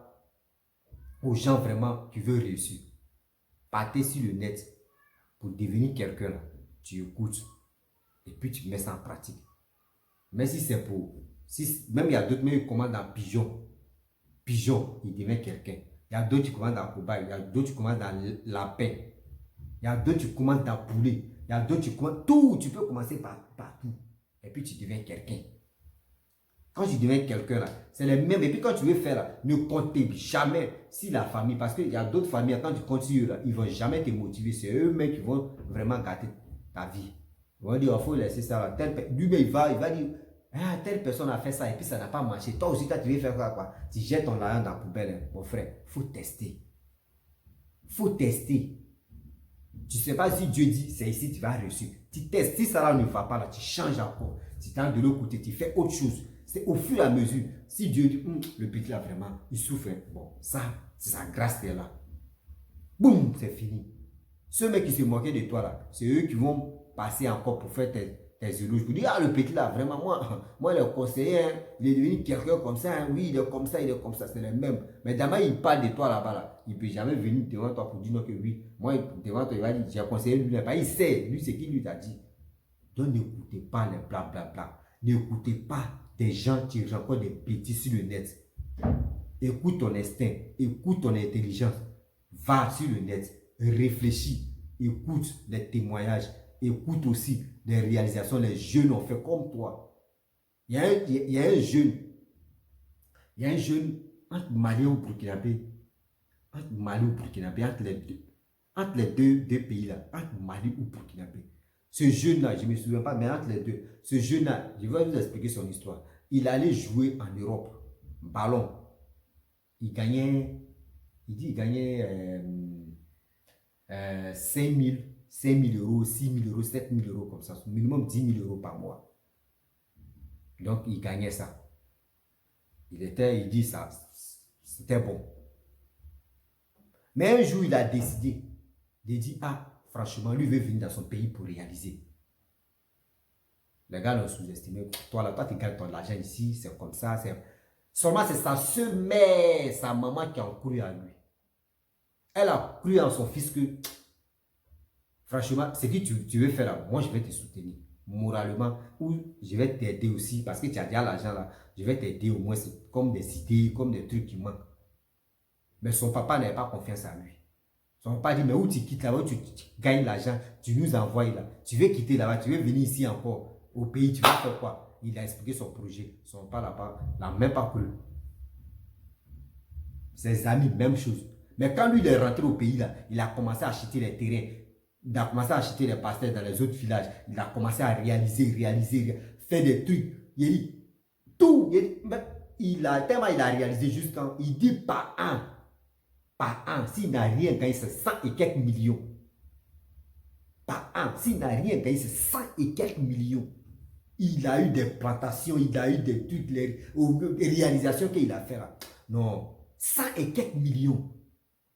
aux gens vraiment qui veulent réussir. Partez sur le net pour devenir quelqu'un là. Tu écoutes et puis tu mets ça en pratique. Mais si c'est pour... même il y a d'autres, mais ils commandent en pigeon. Pigeon, il devient quelqu'un. Il y a d'autres qui commandent en cobaye. Il y a d'autres qui commandent en lapin. Il y a d'autres qui commandent en poulet. Il y a d'autres qui commandent... Tout, tu peux commencer par tout. Et puis tu deviens quelqu'un. Quand tu deviens quelqu'un là, c'est les mêmes. Et puis quand tu veux faire là, ne comptez jamais si la famille, parce qu'il y a d'autres familles, quand tu continues là, ils ne vont jamais te motiver. C'est eux-mêmes qui vont vraiment gâter ta vie. Ils vont dire, il faut laisser ça là. Lui-même, il va dire, ah, telle personne a fait ça et puis ça n'a pas marché. Toi aussi, tu veux faire quoi? Tu jettes ton argent dans la poubelle, hein. Mon frère, il faut tester. Il faut tester. Tu ne sais pas si Dieu dit, c'est ici, tu vas réussir. Tu testes, si ça là ne va pas, là, tu changes encore. Tu t'en de l'autre côté, tu fais autre chose. C'est au fur et à mesure. Si Dieu dit, le petit là, vraiment, il souffre. Bon, ça, c'est sa grâce qui est là. Boum, c'est fini. Ceux mecs qui se moquaient de toi là, c'est eux qui vont passer encore pour faire tes éloges. Pour dire, ah, le petit là, vraiment, moi le conseiller, hein, il est devenu quelqu'un comme ça. Hein, oui, il est comme ça, c'est le même. Mais d'abord, il parle de toi là-bas. Là. Il ne peut jamais venir devant toi pour dire non que oui. Moi, devant toi, il va dire, j'ai conseillé lui là-bas. Il sait, lui, c'est qui lui t'a dit. Donc, n'écoutez pas les blablabla. N'écoutez pas des gens qui rencontrent des petits sur le net. Écoute ton instinct, écoute ton intelligence. Va sur le net. Réfléchis, écoute les témoignages, écoute aussi les réalisations, les jeunes ont fait comme toi. Il y a un jeune entre Mali ou Burkinabé, entre les deux pays là, entre Mali ou Burkinabé. Ce jeune-là, je ne me souviens pas, mais entre les deux, ce jeune-là, je vais vous expliquer son histoire. Il allait jouer en Europe, ballon. Il gagnait 5 000 euros, 6 000 euros, 7 000 euros comme ça, minimum 10 000 euros par mois. Donc, il gagnait ça. Il dit ça, c'était bon. Mais un jour, il a décidé de dire, ah, franchement, lui veut venir dans son pays pour réaliser. Les gars l'ont sous-estimé. Toi, tu gagnes ton argent ici, c'est comme ça. Seulement, c'est sa seule mère, sa maman qui a cru à lui. Elle a cru en son fils que, franchement, ce que tu veux faire là, moi je vais te soutenir moralement ou je vais t'aider aussi parce que tu as déjà l'argent là. Je vais t'aider au moins comme des idées, comme des trucs qui manquent. Mais son papa n'avait pas confiance en lui. Son papa dit, mais où tu quittes là-bas, tu gagnes l'argent, tu nous envoies là. Tu veux quitter là-bas, tu veux venir ici encore au pays, tu vas faire quoi? Il a expliqué son projet. Son papa là-bas n'a même pas cru. Ses amis, même chose. Mais quand lui il est rentré au pays, là, il a commencé à acheter les terrains. Il a commencé à acheter les pasteurs dans les autres villages. Il a commencé à réaliser, faire des trucs. Il dit tout. Tellement il a réalisé juste quand il dit par an, s'il n'a rien gagné, c'est 100 et quelques millions. Par an, s'il n'a rien gagné, c'est 100 et quelques millions. Il a eu des plantations, il a eu des trucs, les réalisations qu'il a fait là. Non, 100 et quelques millions.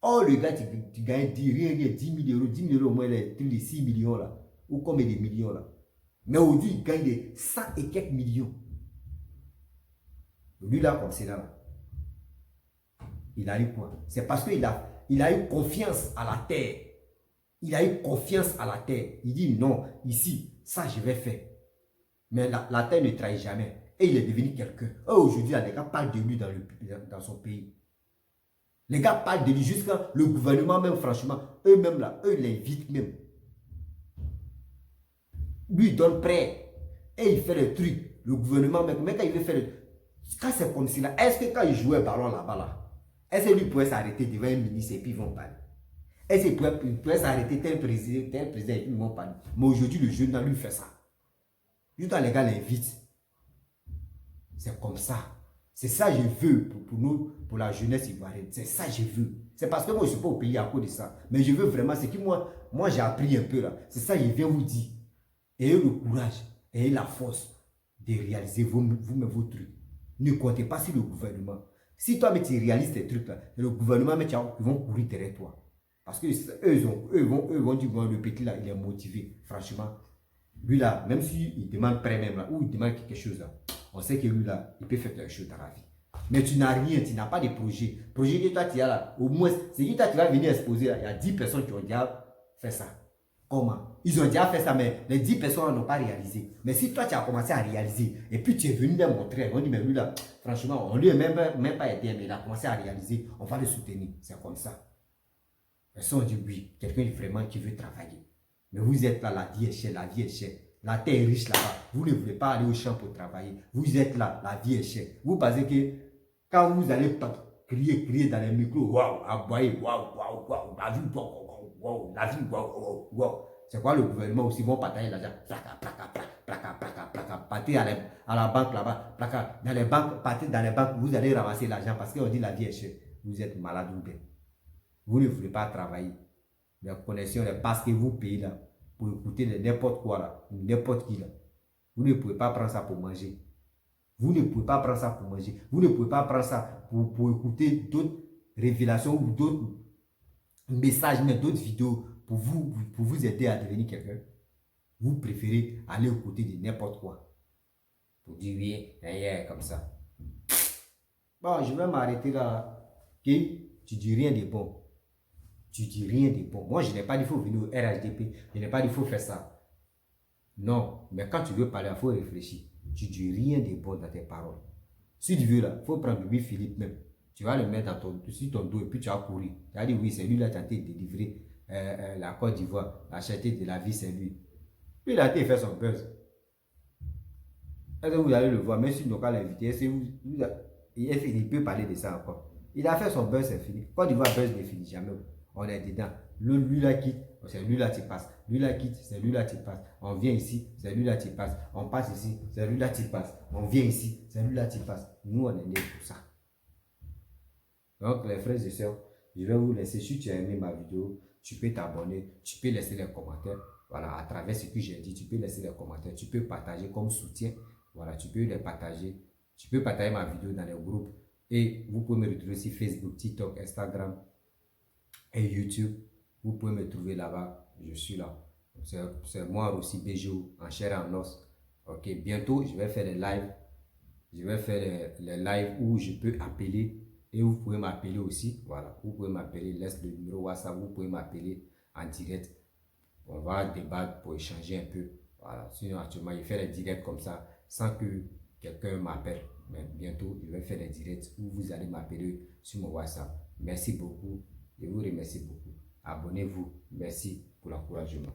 Oh, le gars, tu gagnes 10 000 euros, 10 000 euros au moins, les 6 millions là. Ou combien de millions là. Mais aujourd'hui, il gagne des 100 et quelques millions. Lui là, comme c'est là. Il a eu quoi? C'est parce qu'il a eu confiance à la terre. Il a eu confiance à la terre. Il dit non, ici, ça je vais faire. Mais la terre ne trahit jamais. Et il est devenu quelqu'un. Aujourd'hui, les gars parlent de lui dans son pays. Les gars parlent de lui jusqu'à le gouvernement même, franchement, eux-mêmes là, eux l'invitent même. Lui, il donne prêt. Et il fait le truc. Le gouvernement même, quand il veut faire le... Quand c'est comme si là, est-ce que quand il jouait ballon là-bas là, est-ce que lui pouvait s'arrêter devant un ministre et puis ils vont parler? Est-ce qu'il pouvait s'arrêter tel président et puis ils vont parler? Mais aujourd'hui, le jeune là, lui fait ça. Juste les gars l'invitent. C'est comme ça. C'est ça que je veux pour nous, pour la jeunesse ivoirienne. C'est ça que je veux. C'est parce que moi, je ne suis pas au pays à cause de ça. Mais je veux vraiment, c'est que moi j'ai appris un peu là. C'est ça que je viens vous dire. Ayez le courage, ayez la force de réaliser vous-même vos trucs. Ne comptez pas sur le gouvernement. Si toi, mais tu réalises tes trucs là, le gouvernement, mais ils vont courir derrière toi. Parce que eux vont dire, bon, le petit là, il est motivé. Franchement, lui là, même s'il demande prêt même là, ou il demande quelque chose là, on sait que lui là, il peut faire quelque chose dans la vie. Mais tu n'as rien, tu n'as pas de projet. Projet que toi tu as là, au moins, c'est que toi tu vas venir exposer là, il y a 10 personnes qui ont déjà fait ça. Comment? Ils ont déjà fait ça, mais les 10 personnes n'ont pas réalisé. Mais si toi tu as commencé à réaliser, et puis tu es venu leur montrer, on dit, mais lui là, franchement, on lui a même pas aidé, mais il a commencé à réaliser, on va le soutenir. C'est comme ça. Et ça, on dit oui, quelqu'un vraiment qui veut travailler. Mais vous êtes là, la vie est chère, la vie est chère. La terre est riche là-bas. Vous ne voulez pas aller au champ pour travailler. Vous êtes là, la vie est chère. Vous pensez que quand vous allez crier dans les micros, waouh, aboyer, waouh, la vie, waouh, la vie, waouh. C'est quoi le gouvernement aussi? Ils vont partager l'argent. Partez à la banque là-bas. Dans les banques, partez dans les banques, vous allez ramasser l'argent parce qu'on dit la vie est chère. Vous êtes malade ou bien. Vous ne voulez pas travailler. les connexions, parce que vous payez là, pour écouter n'importe quoi là, n'importe qui là. Vous ne pouvez pas prendre ça pour manger. Vous ne pouvez pas prendre ça pour manger. Vous ne pouvez pas prendre ça pour écouter d'autres révélations ou d'autres messages, mais d'autres vidéos pour vous aider à devenir quelqu'un. Vous préférez aller aux côtés de n'importe quoi. Pour dire oui, comme ça. Bon, je vais m'arrêter là. Ok? Tu dis rien de bon. Tu dis rien de bon. Moi, je n'ai pas dit qu'il faut venir au RHDP. Je n'ai pas dit qu'il faut faire ça. Non. Mais quand tu veux parler, il faut réfléchir. Tu dis rien de bon dans tes paroles. Si tu veux là, il faut prendre Bibi Philippe même. Tu vas le mettre sur ton dos et puis tu vas courir. Tu vas dire oui, c'est lui là qui a été délivré la Côte d'Ivoire. La cherté de la vie, c'est lui. Lui, il a été fait son buzz. Est-ce que vous allez le voir, même si nous allons l'inviter, est-ce que il peut parler de ça encore. Il a fait son buzz, c'est fini. Quand il voit buzz, il finit jamais. On est dedans. Lui là quitte, c'est lui là qui passe. Lui là quitte, c'est lui là qui passe. On vient ici, c'est lui là qui passe. On passe ici, c'est lui là qui passe. On vient ici, c'est lui là qui passe. Nous, on est nés pour ça. Donc, les frères et sœurs, je vais vous laisser. Si tu as aimé ma vidéo, tu peux t'abonner, tu peux laisser les commentaires. Voilà, à travers ce que j'ai dit, tu peux laisser les commentaires, tu peux partager comme soutien. Voilà, tu peux les partager. Tu peux partager ma vidéo dans les groupes. Et vous pouvez me retrouver sur Facebook, TikTok, Instagram et YouTube. Vous pouvez me trouver là-bas. Je suis là. C'est moi aussi, Béjo, en chair et en os. Ok, bientôt, je vais faire des lives. Je vais faire les lives où je peux appeler. Et vous pouvez m'appeler aussi. Voilà, vous pouvez m'appeler. Laisse le numéro WhatsApp. Vous pouvez m'appeler en direct. On va débattre pour échanger un peu. Voilà, sinon actuellement, je fais des directs comme ça sans que quelqu'un m'appelle. Mais bientôt, je vais faire des directs où vous allez m'appeler sur mon WhatsApp. Merci beaucoup. Je vous remercie beaucoup. Abonnez-vous. Merci pour l'encouragement.